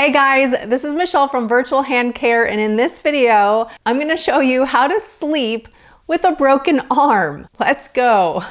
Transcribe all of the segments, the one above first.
Hey guys, this is Michelle from Virtual Hand Care, and in this video, I'm going to show you how to sleep with a broken arm. Let's go.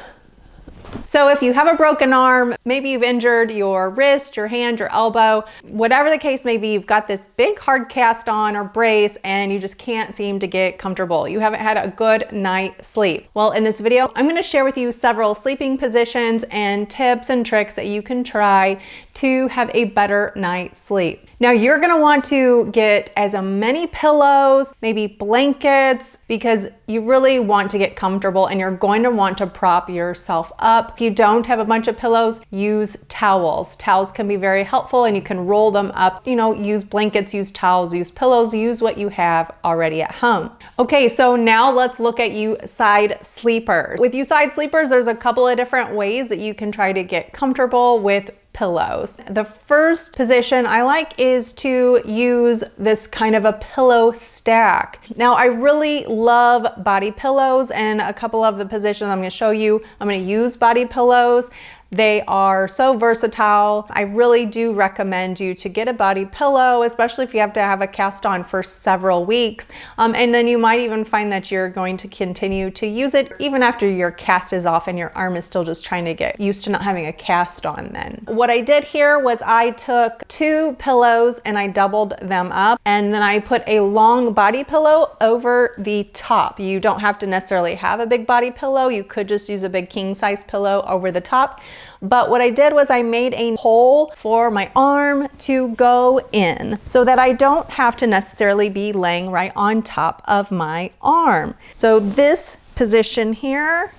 So if you have a broken arm, maybe you've injured your wrist, your hand, your elbow, whatever the case may be, you've got this big hard cast on or brace and you just can't seem to get comfortable. You haven't had a good night's sleep. Well, in this video, I'm going to share with you several sleeping positions and tips and tricks that you can try to have a better night's sleep. Now you're going to want to get as many pillows, maybe blankets, because you really want to get comfortable and you're going to want to prop yourself up. If you don't have a bunch of pillows, use towels. Towels can be very helpful and you can roll them up, use blankets, use towels, use pillows, use what you have already at home. Okay, so now let's look at you side sleepers. With you side sleepers, there's a couple of different ways that you can try to get comfortable with pillows. The first position I like is to use this kind of a pillow stack. Now I really love body pillows, and a couple of the positions I'm going to show you, I'm going to use body pillows. They are so versatile. I really do recommend you to get a body pillow, especially if you have to have a cast on for several weeks. And then you might even find that you're going to continue to use it even after your cast is off and your arm is still just trying to get used to not having a cast on then. What I did here was I took 2 pillows and I doubled them up, and then I put a long body pillow over the top. You don't have to necessarily have a big body pillow. You could just use a big king size pillow over the top. But what I did was I made a hole for my arm to go in so that I don't have to necessarily be laying right on top of my arm. So this position here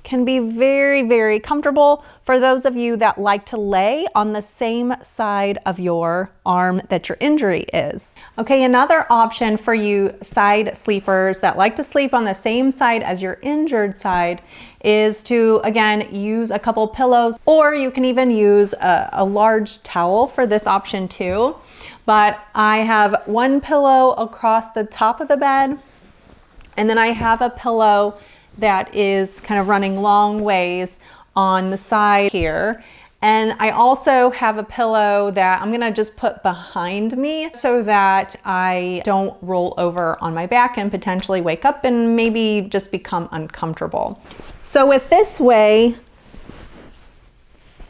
can be very, very comfortable for those of you that like to lay on the same side of your arm that your injury is. Okay, another option for you side sleepers that like to sleep on the same side as your injured side is to, again, use a couple pillows, or you can even use a large towel for this option too. But I have one pillow across the top of the bed, and then I have a pillow that is kind of running long ways on the side here. And I also have a pillow that I'm gonna just put behind me so that I don't roll over on my back and potentially wake up and maybe just become uncomfortable. So with this way,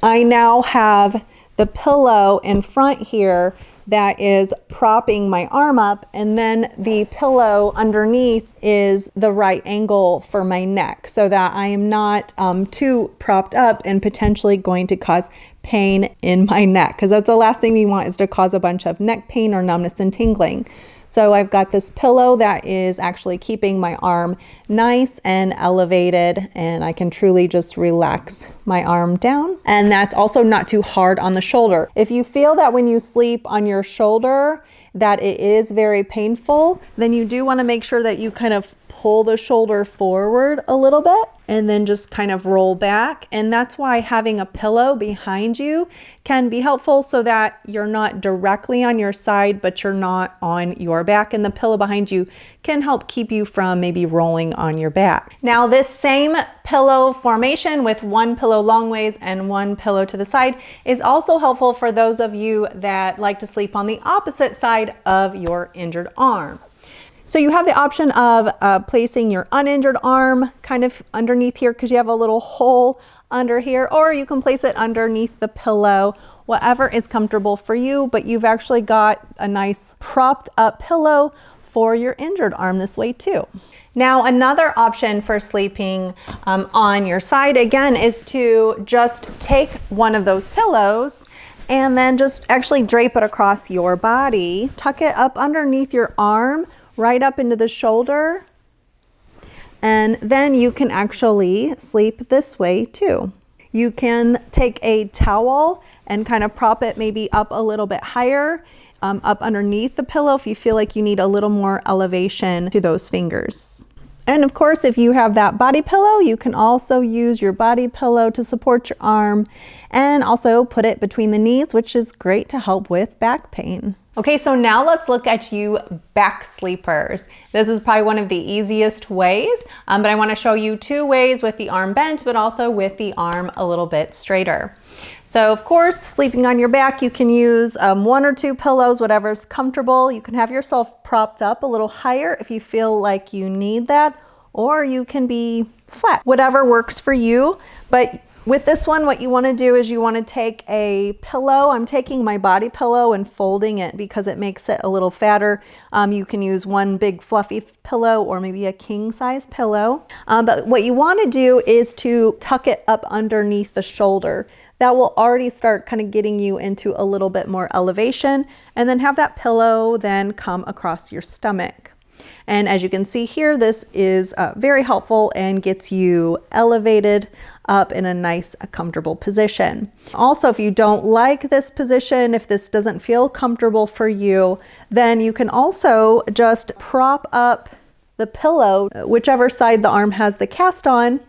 I now have the pillow in front here that is propping my arm up, and then the pillow underneath is the right angle for my neck so that I am not too propped up and potentially going to cause pain in my neck, because that's the last thing we want, is to cause a bunch of neck pain or numbness and tingling. So I've got this pillow that is actually keeping my arm nice and elevated, and I can truly just relax my arm down. And that's also not too hard on the shoulder. If you feel that when you sleep on your shoulder that it is very painful, then you do want to make sure that you kind of pull the shoulder forward a little bit and then just kind of roll back. And that's why having a pillow behind you can be helpful, so that you're not directly on your side, but you're not on your back. And the pillow behind you can help keep you from maybe rolling on your back. Now this same pillow formation with one pillow long ways and one pillow to the side is also helpful for those of you that like to sleep on the opposite side of your injured arm. So you have the option of placing your uninjured arm kind of underneath here, because you have a little hole under here, or you can place it underneath the pillow, whatever is comfortable for you, but you've actually got a nice propped up pillow for your injured arm this way too. Now another option for sleeping on your side, again, is to just take one of those pillows and then just actually drape it across your body, tuck it up underneath your arm, right up into the shoulder, and then you can actually sleep this way too. You can take a towel and kind of prop it maybe up a little bit higher, up underneath the pillow if you feel like you need a little more elevation to those fingers. And of course, if you have that body pillow, you can also use your body pillow to support your arm, and also put it between the knees, which is great to help with back pain. Okay, so now let's look at you back sleepers. This is probably one of the easiest ways, but I want to show you 2 ways with the arm bent, but also with the arm a little bit straighter. So of course, sleeping on your back, you can use 1 or 2 pillows, whatever's comfortable. You can have yourself propped up a little higher if you feel like you need that, or you can be flat, whatever works for you. But with this one, what you want to do is you want to take a pillow. I'm taking my body pillow and folding it because it makes it a little fatter. You can use one big fluffy pillow or maybe a king size pillow. But what you want to do is to tuck it up underneath the shoulder. That will already start kind of getting you into a little bit more elevation, and then have that pillow then come across your stomach. And as you can see here, this is very helpful and gets you elevated up in a nice, comfortable position. Also, if you don't like this position, if this doesn't feel comfortable for you, then you can also just prop up the pillow, whichever side the arm has the cast on.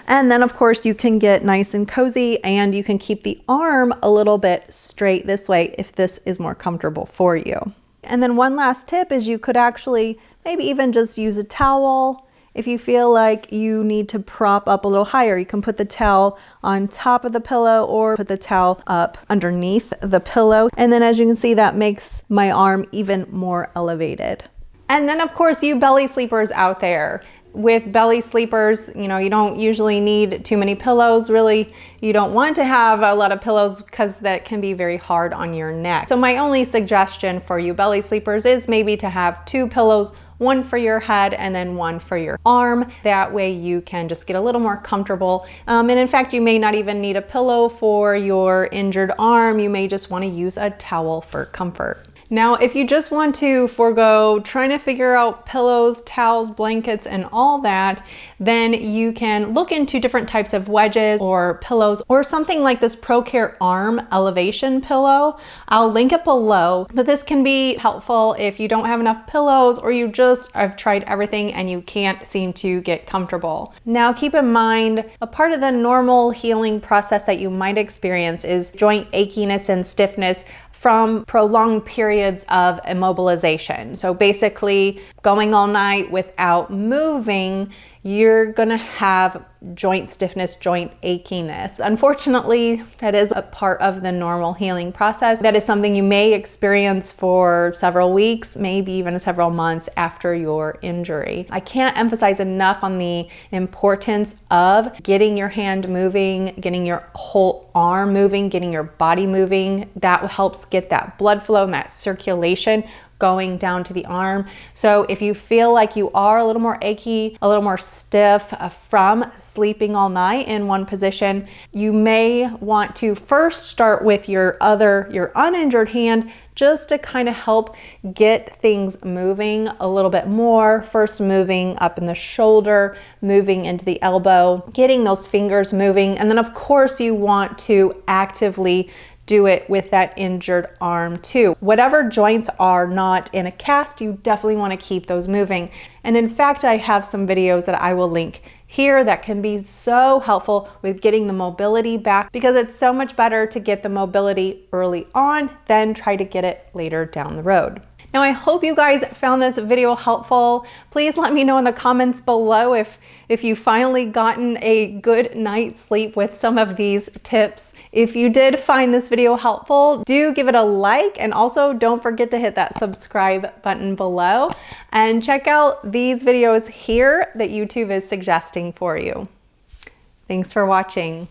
And then of course you can get nice and cozy, and you can keep the arm a little bit straight this way if this is more comfortable for you. And then one last tip is you could actually maybe even just use a towel. If you feel like you need to prop up a little higher, you can put the towel on top of the pillow or put the towel up underneath the pillow. And then as you can see, that makes my arm even more elevated. And then of course, you belly sleepers out there. With belly sleepers, you know, you don't usually need too many pillows. Really, you don't want to have a lot of pillows because that can be very hard on your neck. So my only suggestion for you belly sleepers is maybe to have 2 pillows, one for your head and then one for your arm. That way you can just get a little more comfortable. And in fact, you may not even need a pillow for your injured arm. You may just want to use a towel for comfort. Now, if you just want to forego trying to figure out pillows, towels, blankets, and all that, then you can look into different types of wedges or pillows, or something like this ProCare Arm Elevation Pillow. I'll link it below, but this can be helpful if you don't have enough pillows, or you just have tried everything and you can't seem to get comfortable. Now, keep in mind, a part of the normal healing process that you might experience is joint achiness and stiffness from prolonged periods of immobilization. So basically, going all night without moving, you're gonna have joint stiffness, joint achiness. Unfortunately, that is a part of the normal healing process. That is something you may experience for several weeks, maybe even several months after your injury. I can't emphasize enough on the importance of getting your hand moving, getting your whole arm moving, getting your body moving. That helps get that blood flow and that circulation going down to the arm. So if you feel like you are a little more achy, a little more stiff from sleeping all night in one position, you may want to first start with your uninjured hand, just to kind of help get things moving a little bit more. First moving up in the shoulder, moving into the elbow, getting those fingers moving. And then of course you want to actively do it with that injured arm too. Whatever joints are not in a cast, you definitely want to keep those moving. And in fact, I have some videos that I will link here that can be so helpful with getting the mobility back, because it's so much better to get the mobility early on than try to get it later down the road. Now, I hope you guys found this video helpful. Please let me know in the comments below if you finally gotten a good night's sleep with some of these tips. If you did find this video helpful, do give it a like, and also don't forget to hit that subscribe button below and check out these videos here that YouTube is suggesting for you. Thanks for watching.